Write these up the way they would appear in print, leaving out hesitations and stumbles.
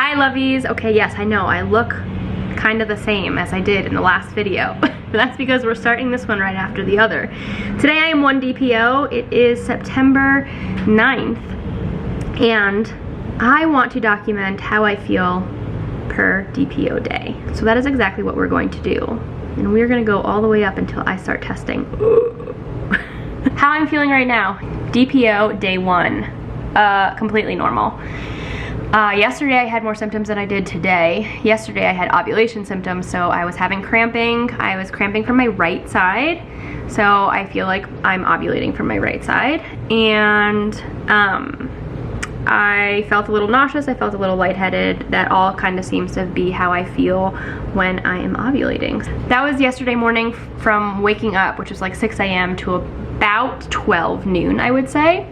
Hi lovies. Okay, yes, I know I look kind of the same as I did in the last video. But that's because we're starting this one right after the other. Today I am 1 DPO. It is September 9th. And I want to document how I feel per DPO day. So that is exactly what we're going to do. And we're gonna go all the way up until I start testing. How I'm feeling right now. DPO day 1. Completely normal. Yesterday I had more symptoms than I did today. Yesterday I had ovulation symptoms, so I was having cramping. I was cramping from my right side, so I feel like I'm ovulating from my right side. And I felt a little nauseous, I felt a little lightheaded. That all kind of seems to be how I feel when I am ovulating. That was yesterday morning from waking up, which was like 6 a.m. to about 12 noon, I would say.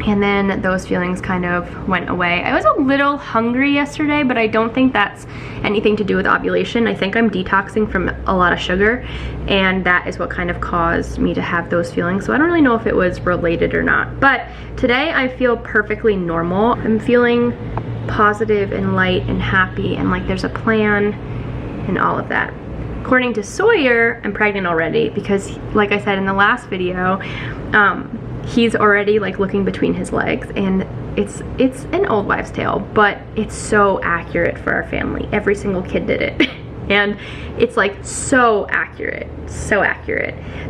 And then those feelings kind of went away. I was a little hungry yesterday, but I don't think that's anything to do with ovulation. I think I'm detoxing from a lot of sugar, and that is what kind of caused me to have those feelings. So I don't really know if it was related or not. But today I feel perfectly normal. I'm feeling positive and light and happy and like there's a plan and all of that. According to Sawyer, I'm pregnant already because, like I said in the last video, he's already like looking between his legs, and it's an old wives' tale, but it's so accurate for our family. Every single kid did it. And it's like so accurate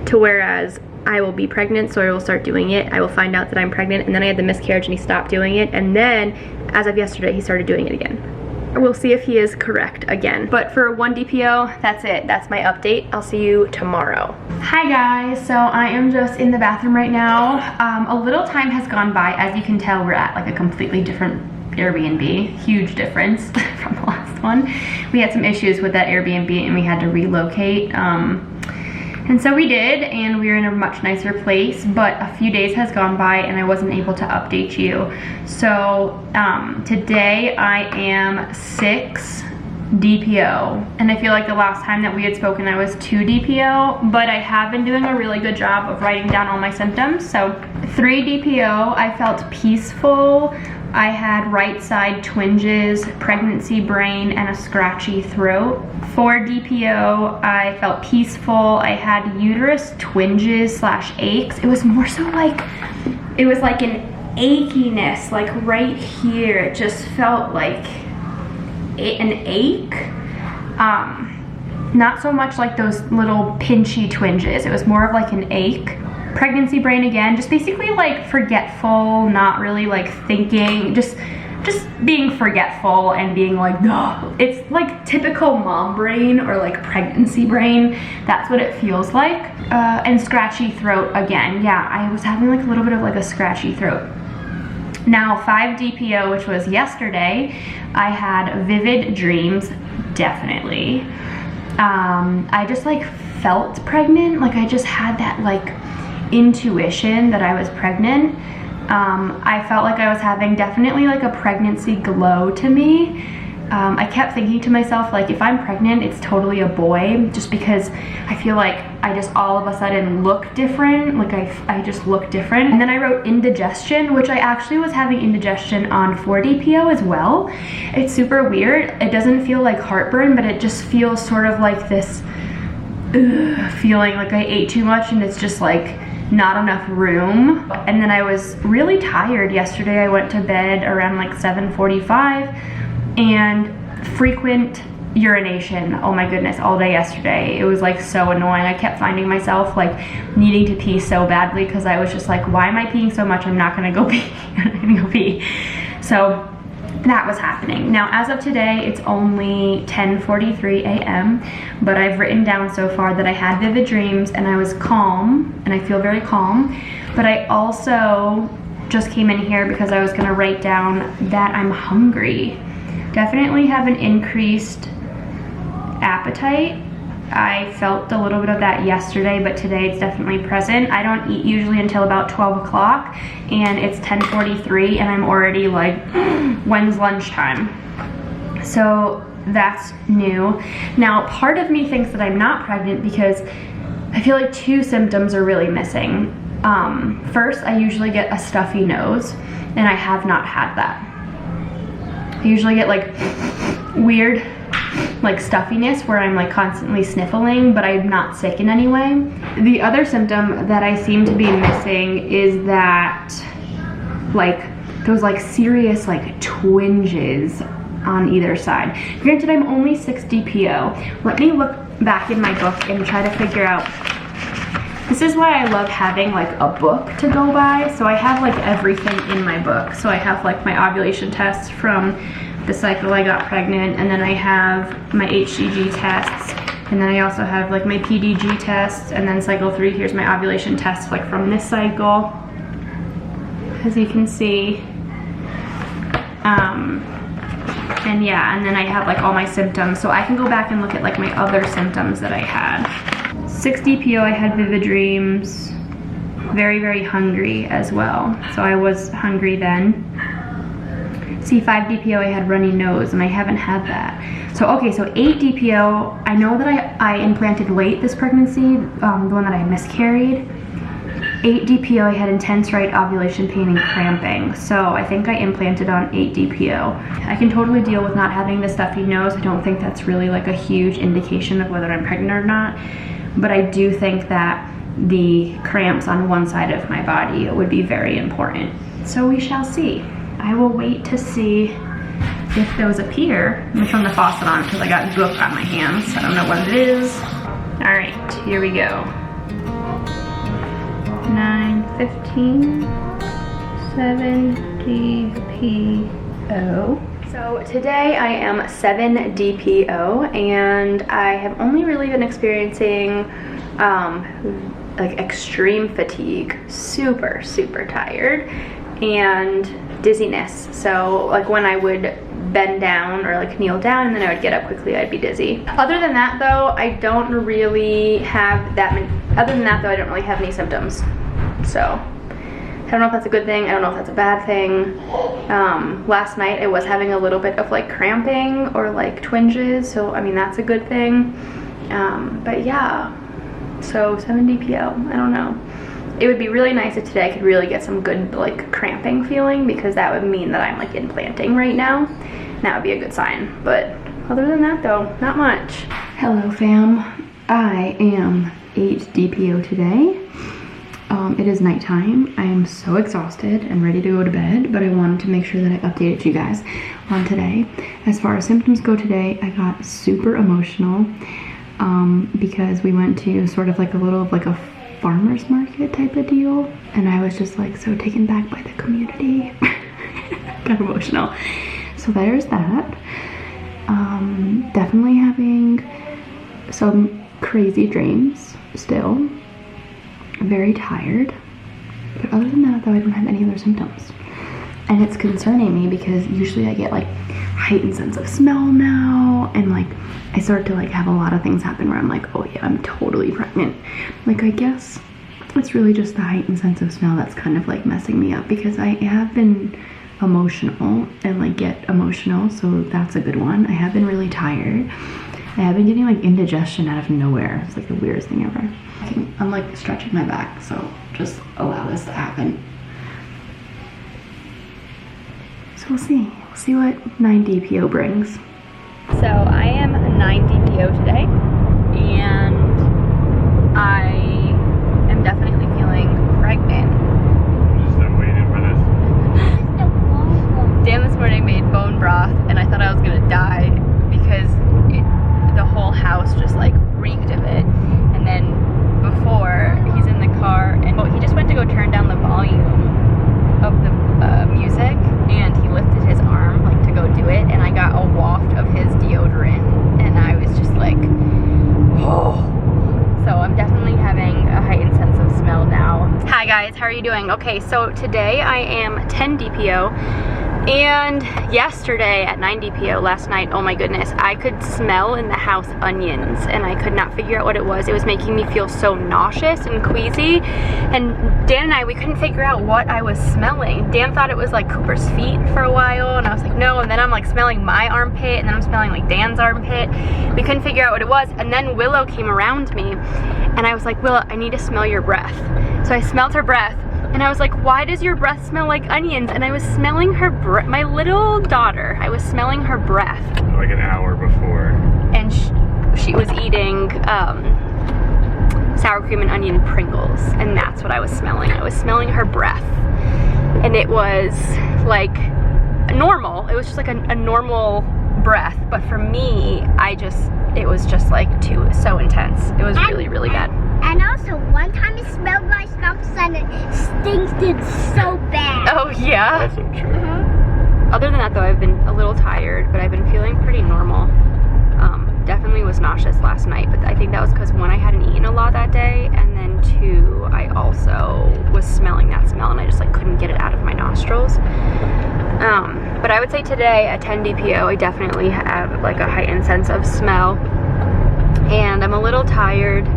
to whereas I will be pregnant, Sawyer will start doing it, I will find out that I'm pregnant, and then I had the miscarriage and he stopped doing it, and then as of yesterday he started doing it again. We'll see if he is correct again. But for 1 DPO, that's it. That's my update. I'll see you tomorrow. Hi guys, so I am just in the bathroom right now. A little time has gone by. As you can tell, we're at like a completely different Airbnb. Huge difference from the last one. We had some issues with that Airbnb and we had to relocate. And so we did, and we were in a much nicer place, but a few days has gone by and I wasn't able to update you. So today I am 6 DPO, and I feel like the last time that we had spoken I was 2 DPO, but I have been doing a really good job of writing down all my symptoms. So 3 DPO, I felt peaceful. I had right side twinges, pregnancy brain, and a scratchy throat. 4 DPO, I felt peaceful. I had uterus twinges / aches. It was more so like, it was like an achiness, like right here. It just felt like an ache. Not so much like those little pinchy twinges. It was more of like an ache. Pregnancy brain again, just basically like forgetful, not really like thinking, just being forgetful and being like, ugh. It's like typical mom brain or like pregnancy brain. That's what it feels like. And scratchy throat again. Yeah, I was having like a little bit of like a scratchy throat. Now 5 DPO, which was yesterday, I had vivid dreams, definitely. I just like felt pregnant, like I just had that like intuition that I was pregnant. I felt like I was having definitely like a pregnancy glow to me. I kept thinking to myself, like, if I'm pregnant, it's totally a boy, just because I feel like I just all of a sudden look different. Like I just look different. And then I wrote indigestion, which I actually was having indigestion on 4 DPO as well. It's super weird. It doesn't feel like heartburn, but it just feels sort of like this feeling like I ate too much and it's just like not enough room. And then I was really tired yesterday. I went to bed around like 7:45, and frequent urination. Oh my goodness, all day yesterday. It was like so annoying. I kept finding myself like needing to pee so badly because I was just like, why am I peeing so much? I'm not gonna go pee. I'm not gonna go pee. So that was happening. Now as of today, it's only 10:43 a.m. but I've written down so far that I had vivid dreams and I was calm, and I feel very calm. But I also just came in here because I was gonna write down that I'm hungry. Definitely have an increased appetite. I felt a little bit of that yesterday, but today it's definitely present. I don't eat usually until about 12 o'clock, and it's 10:43, and I'm already like, when's lunchtime? So that's new. Now, part of me thinks that I'm not pregnant because I feel like 2 symptoms are really missing. First, I usually get a stuffy nose, and I have not had that. I usually get like weird like stuffiness where I'm like constantly sniffling, but I'm not sick in any way. The other symptom that I seem to be missing is that like those like serious like twinges on either side. Granted, I'm only 6 DPO. Let me look back in my book and try to figure out. This is why I love having like a book to go by. So I have like everything in my book. So I have like my ovulation tests from the cycle I got pregnant, and then I have my HCG tests, and then I also have like my PDG tests, and then cycle 3, here's my ovulation test like from this cycle, as you can see. And yeah, and then I have like all my symptoms, so I can go back and look at like my other symptoms that I had. 6 DPO, I had vivid dreams, very, very hungry as well. So I was hungry then. See, 5 DPO, I had runny nose, and I haven't had that. So, okay, so 8 DPO, I know that I implanted late this pregnancy, the one that I miscarried. 8 DPO, I had intense right ovulation pain and cramping. So I think I implanted on 8 DPO. I can totally deal with not having the stuffy nose. I don't think that's really like a huge indication of whether I'm pregnant or not. But I do think that the cramps on one side of my body would be very important. So we shall see. I will wait to see if those appear. Let me turn the faucet on because I got gook on my hands. I don't know what it is. All right, here we go. 9:15, 7 DPO. So today I am 7 DPO, and I have only really been experiencing like extreme fatigue, super tired, and dizziness. So like when I would bend down or like kneel down and then I would get up quickly, I'd be dizzy. Other than that though, I don't really have that many, I don't really have any symptoms. So I don't know if that's a good thing, I don't know if that's a bad thing. Last night I was having a little bit of like cramping or like twinges, so I mean that's a good thing. But yeah, so 7 DPO, I don't know. It would be really nice if today I could really get some good like cramping feeling, because that would mean that I'm like implanting right now. That would be a good sign. But other than that though, not much. Hello fam, I am 8 DPO today. It is nighttime. I am so exhausted and ready to go to bed, but I wanted to make sure that I updated you guys on today. As far as symptoms go today, I got super emotional because we went to sort of like a little of like a farmer's market type of deal, and I was just like so taken back by the community. Got emotional. So there's that. Definitely having some crazy dreams still. Very tired. But other than that though, I don't have any other symptoms. And it's concerning me because usually I get like heightened sense of smell now, and like I start to like have a lot of things happen where I'm like, oh yeah, I'm totally pregnant. Like I guess it's really just the heightened sense of smell that's kind of like messing me up, because I have been emotional and like get emotional, so that's a good one. I have been really tired. I have been getting like indigestion out of nowhere. It's like the weirdest thing ever. I'm like stretching my back, so just allow this to happen. So we'll see. We'll see what 9 DPO brings. So I am 9 DPO today, and I am definitely feeling pregnant. Just waiting for this. Dan this morning made bone broth, and I thought I was gonna die because the whole house just like reeked of it. And then before, he's in the car, and he just went to go turn down the volume of the music, and he lifted his arm like to go do it, and I got a waft of his deodorant, and I was just like, oh. So I'm definitely having a heightened sense of smell now. Hi guys, how are you doing? Okay, so today I am 10 DPO, and yesterday at 9 DPO, last night, oh my goodness, I could smell in the house onions, and I could not figure out what it was. It was making me feel so nauseous and queasy, and Dan and I, we couldn't figure out what I was smelling. Dan thought it was like Cooper's feet for a while, and I was like, no, and then I'm like smelling my armpit, and then I'm smelling like Dan's armpit. We couldn't figure out what it was, and then Willow came around me, and I was like, Willow, I need to smell your breath. So I smelled her breath, And I was like, why does your breath smell like onions? And I was smelling her breath, my little daughter, I was smelling her breath. Like an hour before. And she was eating sour cream and onion Pringles, and that's what I was smelling. I was smelling her breath. And it was like normal. It was just like a normal breath. But for me, it was just like so intense. It was really, really bad. And also, one time it smelled like something and it stinks so bad. Oh, yeah? Also true. Other than that, though, I've been a little tired, but I've been feeling pretty normal. Definitely was nauseous last night, but I think that was because, one, I hadn't eaten a lot that day, and then two, I also was smelling that smell, and I just like couldn't get it out of my nostrils. But I would say today, at 10 DPO, I definitely have like a heightened sense of smell, and I'm a little tired.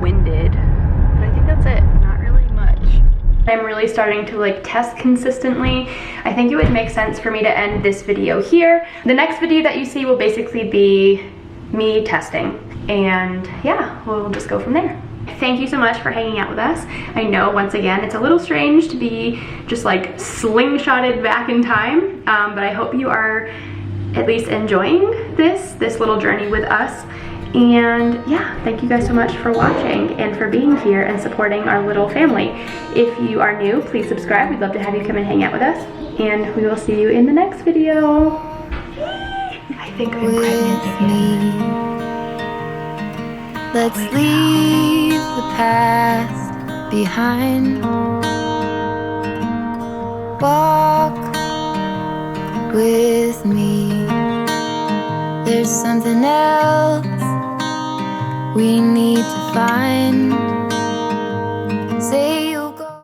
Winded, and I think that's it. Not really much. I'm really starting to like test consistently. I think it would make sense for me to end this video here. The next video that you see will basically be me testing, and yeah, we'll just go from there. Thank you so much for hanging out with us. I know, once again, it's a little strange to be just like slingshotted back in time, but I hope you are at least enjoying this little journey with us. And yeah, thank you guys so much for watching and for being here and supporting our little family. If you are new, please subscribe. We'd love to have you come and hang out with us. And we will see you in the next video. I think I'm pregnant again. Let's leave the past behind. Walk with me. There's something else we need to find.